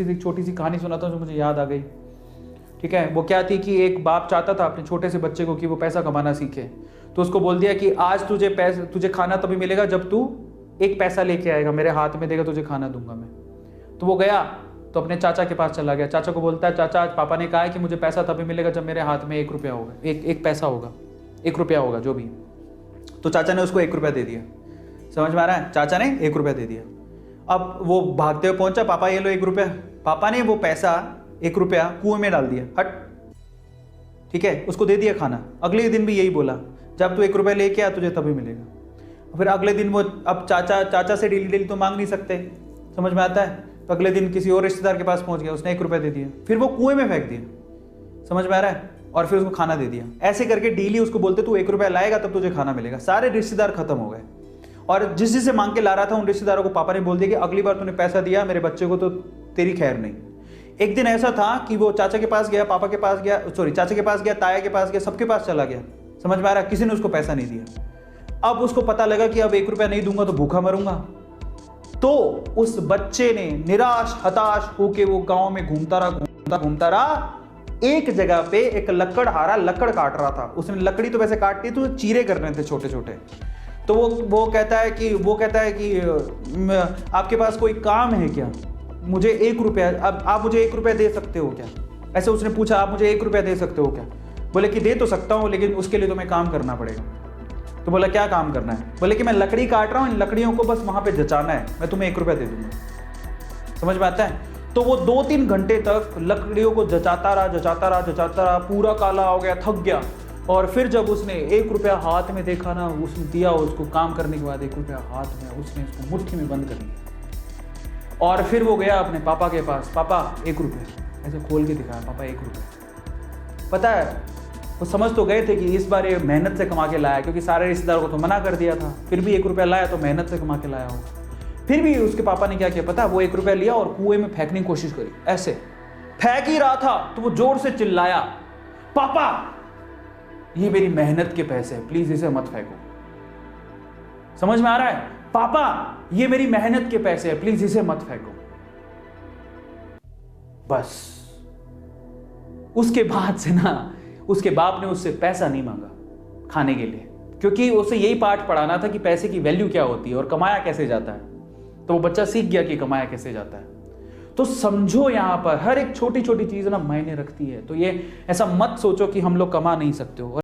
एक छोटी सी कहानी सुनाता हूँ जो मुझे याद आ गई। ठीक है, वो क्या थी कि एक बाप चाहता था अपने छोटे से बच्चे को कि वो पैसा कमाना सीखे, तो उसको बोल दिया कि आज तुझे खाना तभी मिलेगा जब तू एक पैसा लेके आएगा, मेरे हाथ में देगा, तुझे खाना दूंगा मैं। तो वो गया तो अपने चाचा के पास चला गया। चाचा को बोलता है, चाचा आज पापा ने कहा है कि मुझे पैसा तभी मिलेगा जब मेरे हाथ में 1 रुपया होगा, एक पैसा होगा, 1 रुपया होगा जो भी। तो चाचा ने उसको 1 रुपया दे दिया। समझ में आ रहा है? चाचा ने 1 रुपया दे दिया। अब वो भागते हुए पहुंचा, पापा ये लो 1 रुपया। पापा ने वो पैसा 1 रुपया कुएं में डाल दिया, हट। ठीक है, उसको दे दिया खाना। अगले दिन भी यही बोला, जब तू 1 रुपया लेके आ तुझे तभी मिलेगा। फिर अगले दिन वो, अब चाचा से डेली डेली तो मांग नहीं सकते, समझ में आता है? तो अगले दिन किसी और रिश्तेदार के पास पहुंच गया, उसने 1 रुपया दे दिया, फिर वो कुएं में फेंक दिया। समझ में आ रहा है? और फिर उसको खाना दे दिया। ऐसे करके डेली उसको बोलते तू 1 रुपया लाएगा तब तुझे खाना मिलेगा। सारे रिश्तेदार खत्म हो गए, और जिस जिससे मांग के ला रहा था उन रिश्तेदारों को पापा ने बोल दिया कि अगली बार तूने पैसा दिया मेरे बच्चे को तो तेरी खैर नहीं। एक दिन ऐसा था कि वो चाचा के पास गया, पापा के पास गया, चाचा के पास गया, ताया के पास गया, सबके पास चला गया। समझ में आ रहा है? किसी ने उसको पैसा नहीं दिया। अब उसको पता लगा कि अब 1 रुपया नहीं दूंगा तो भूखा मरूंगा। तो उस बच्चे ने निराश हताश होके वो गांव में घूमता रहा। एक जगह पे एक लकड़हारा लकड़ काट रहा था। उसने लकड़ी तो वैसे काटती तो चीरे करने थे छोटे छोटे। तो वो कहता है कि आपके पास कोई काम है क्या? मुझे 1 रुपया, अब आप मुझे 1 रुपया दे सकते हो क्या? ऐसे उसने पूछा, आप मुझे 1 रुपया दे सकते हो क्या? बोले कि दे तो सकता हूँ, लेकिन उसके लिए तुम्हें काम करना पड़ेगा। तो बोला क्या काम करना है? बोले कि मैं लकड़ी काट रहा हूँ, इन लकड़ियों को बस वहां पे जचाना है, मैं तुम्हें 1 रुपया दे दूंगा। समझ में आता है? तो वो 2-3 घंटे तक लकड़ियों को जचाता रहा, पूरा काला हो गया, थक गया। और फिर जब उसने 1 रुपया हाथ में देखा ना, उसने दिया उसको काम करने के बाद 1 रुपया हाथ में, उसने उसको मुट्ठी में बंद कर लिया। और फिर वो गया अपने पापा के पास, पापा 1 रुपया, ऐसे खोल के दिखाया, पापा 1 रुपया। पता है वो समझ तो गए थे कि इस बार ये मेहनत से कमा के लाया, क्योंकि सारे रिश्तेदारों को तो मना कर दिया था, फिर भी 1 रुपया लाया तो मेहनत से कमा के लाया होगा। फिर भी उसके पापा ने क्या किया पता है? वो 1 रुपया लिया और कुएं में फेंकने की कोशिश करी। ऐसे फेंक ही रहा था तो वो जोर से चिल्लाया, पापा ये मेरी मेहनत के पैसे हैं, प्लीज इसे मत फेंको। समझ में आ रहा है? पापा ये मेरी मेहनत के पैसे हैं, प्लीज इसे मत फेंको। बस उसके बाद से ना उसके बाप ने उससे पैसा नहीं मांगा खाने के लिए, क्योंकि उसे यही पाठ पढ़ाना था कि पैसे की वैल्यू क्या होती है और कमाया कैसे जाता है। तो वो बच्चा सीख गया कि कमाया कैसे जाता है। तो समझो यहां पर हर एक छोटी छोटी चीज ना मायने रखती है। तो ये ऐसा मत सोचो कि हम लोग कमा नहीं सकते हो।